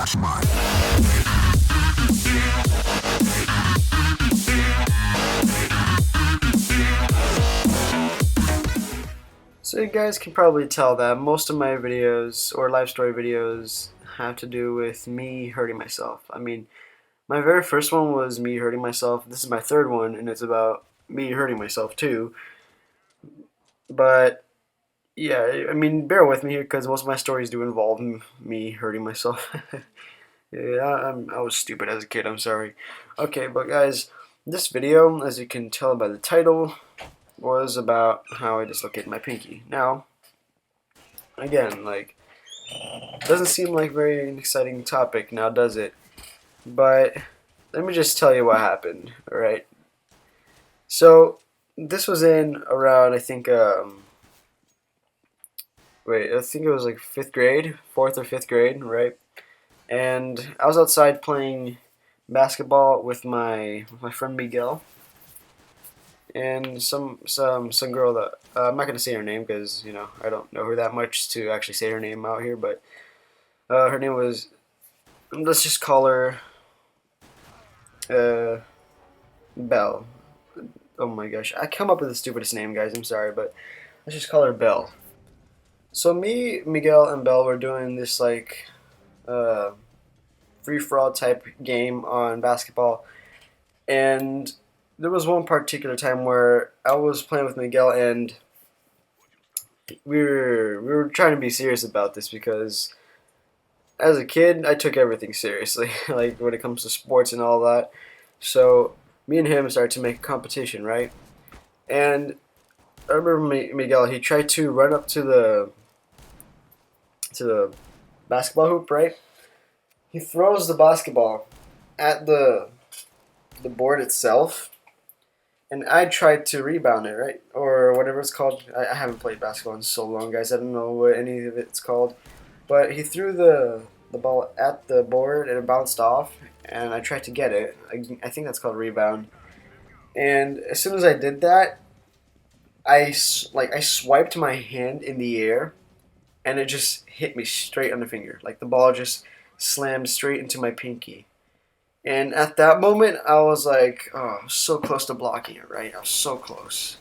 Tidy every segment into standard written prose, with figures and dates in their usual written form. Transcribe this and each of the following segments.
So you guys can probably tell that most of my videos or life story videos have to do with me hurting myself. I mean, my very first one was me hurting myself. This is my third one, and it's about me hurting myself too. But yeah, I mean, bear with me here because most of my stories do involve me hurting myself. Yeah, I was stupid as a kid. I'm sorry. Okay, but guys, this video, as you can tell by the title, was about how I dislocated my pinky. Now, again, like, doesn't seem like very an exciting topic now, does it? But let me just tell you what happened. All right. So this was in around I think it was like fifth grade, fourth or fifth grade, right? And I was outside playing basketball with my friend Miguel and some girl that I'm not gonna say her name because I don't know her that much to actually say her name out here, but her name was, let's just call her uh, Belle. Oh my gosh, I come up with the stupidest name, guys. I'm sorry, but let's just call her Belle. So me, Miguel, and Belle were doing this like uh, free for all type game on basketball, and there was one particular time where I was playing with Miguel, and we were trying to be serious about this because as a kid I took everything seriously, like when it comes to sports and all that. So me and him started to make a competition, right? And I remember Miguel. He tried to run up to the basketball hoop, right? He throws the basketball at the board itself, and I tried to rebound it, right? Or whatever it's called. I haven't played basketball in so long, guys. I don't know what any of it's called. But he threw the ball at the board and it bounced off, and I tried to get it. I think that's called rebound. And as soon as I did that, I swiped my hand in the air, and it just hit me straight on the finger. Like the ball just slammed straight into my pinky. And at that moment, I was like, oh, I was so close to blocking it, right? I was so close.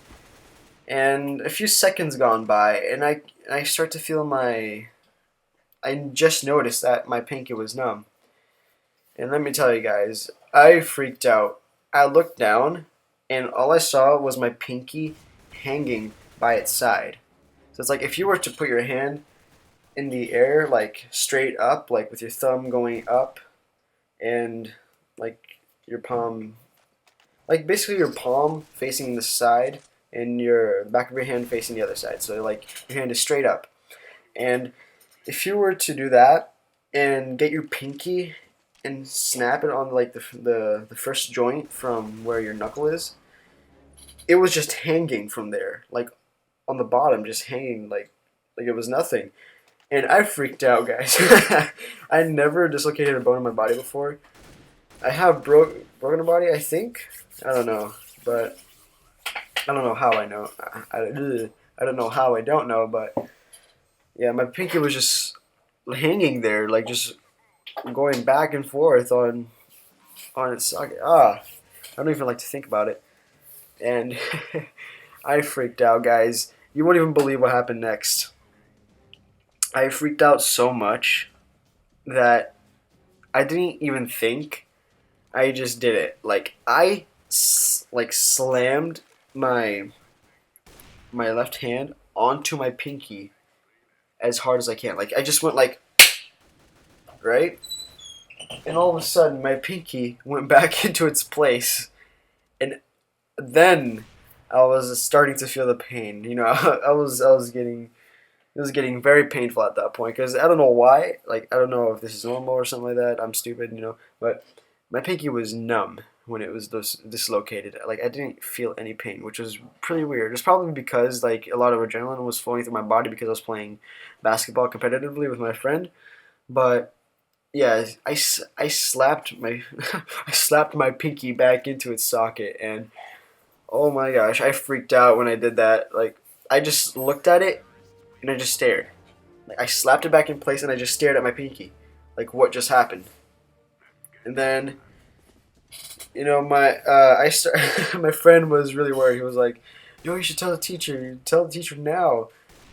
And a few seconds gone by, and I start to feel I just noticed that my pinky was numb. And let me tell you guys, I freaked out. I looked down, and all I saw was my pinky hanging by its side. So it's like if you were to put your hand in the air, like straight up, like with your thumb going up, and like your palm, like basically your palm facing the side, and your back of your hand facing the other side. So like your hand is straight up. And if you were to do that and get your pinky and snap it on like the first joint from where your knuckle is, it was just hanging from there, like on the bottom, just hanging like it was nothing. And I freaked out, guys. I never dislocated a bone in my body before. I have broken a body, I think. I don't know, but I don't know how I know. I don't know how I don't know, but yeah, my pinky was just hanging there, like just going back and forth on its socket. I don't even like to think about it. And I freaked out, guys. You won't even believe what happened next. I freaked out so much that I didn't even think. I just did it. Like like slammed my left hand onto my pinky as hard as I can. Like I just went like, right? And all of a sudden my pinky went back into its place. And then I was starting to feel the pain. I was getting, it was getting very painful at that point because I don't know why. Like I don't know if this is normal or something like that. I'm stupid, but my pinky was numb when it was dislocated. Like I didn't feel any pain, which was pretty weird. It's probably because like a lot of adrenaline was flowing through my body because I was playing basketball competitively with my friend. But yeah, I slapped my I slapped my pinky back into its socket, and oh my gosh, I freaked out when I did that. Like I just looked at it and I just stared. Like I slapped it back in place and I just stared at my pinky. like what just happened. And then, you know, my friend was really worried. He was like, "Yo, you should tell the teacher. You tell the teacher now."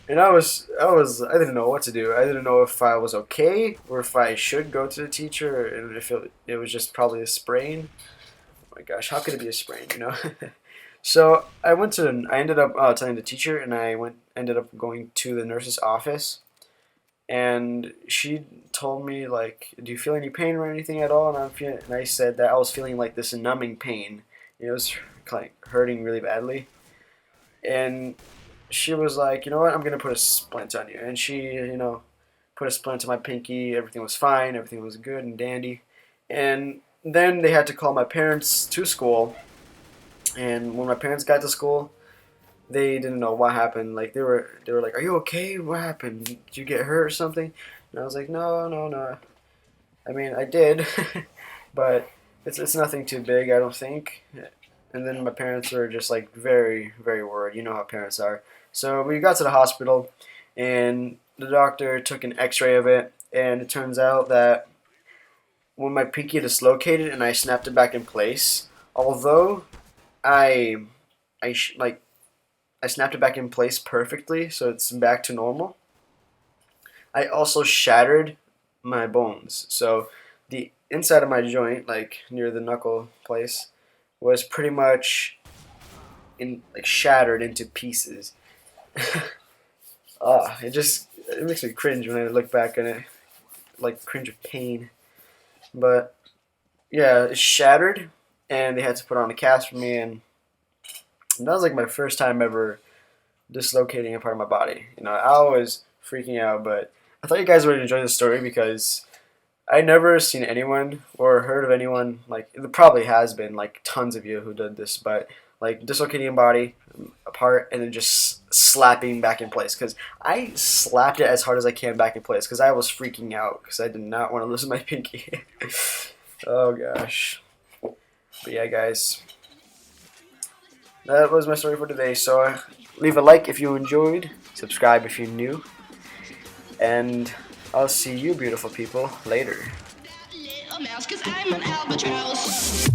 And I didn't know what to do. I didn't know if I was okay or if I should go to the teacher, and if it was just probably a sprain. Oh my gosh, how could it be a sprain? You know. So I ended up telling the teacher, and ended up going to the nurse's office, and she told me like, "Do you feel any pain or anything at all?" And I said that I was feeling like this numbing pain. It was like hurting really badly, and she was like, "You know what? I'm gonna put a splint on you." And she, put a splint on my pinky. Everything was fine. Everything was good and dandy. And then they had to call my parents to school. And when my parents got to school, they didn't know what happened. Like they were like, "Are you okay? What happened? Did you get hurt or something?" And I was like, "No, no, no. I mean, I did, but it's nothing too big, I don't think." And then my parents were just like very, very worried. You know how parents are. So we got to the hospital, and the doctor took an X-ray of it, and it turns out that when my pinky dislocated and I snapped it back in place, although I like I snapped it back in place perfectly, so it's back to normal. I also shattered my bones. So the inside of my joint, like near the knuckle place, was pretty much shattered into pieces. It makes me cringe when I look back on it, like cringe of pain. But yeah, it shattered, and they had to put on a cast for me, and that was like my first time ever dislocating a part of my body. I was freaking out, but I thought you guys would enjoy the story because I never seen anyone or heard of anyone, like, it probably has been like tons of you who did this, but like dislocating a body apart and then just slapping back in place, because I slapped it as hard as I can back in place because I was freaking out because I did not want to lose my pinky. Oh gosh. But yeah, guys, that was my story for today. So leave a like if you enjoyed, subscribe if you're new, and I'll see you beautiful people later. I'm an albatross.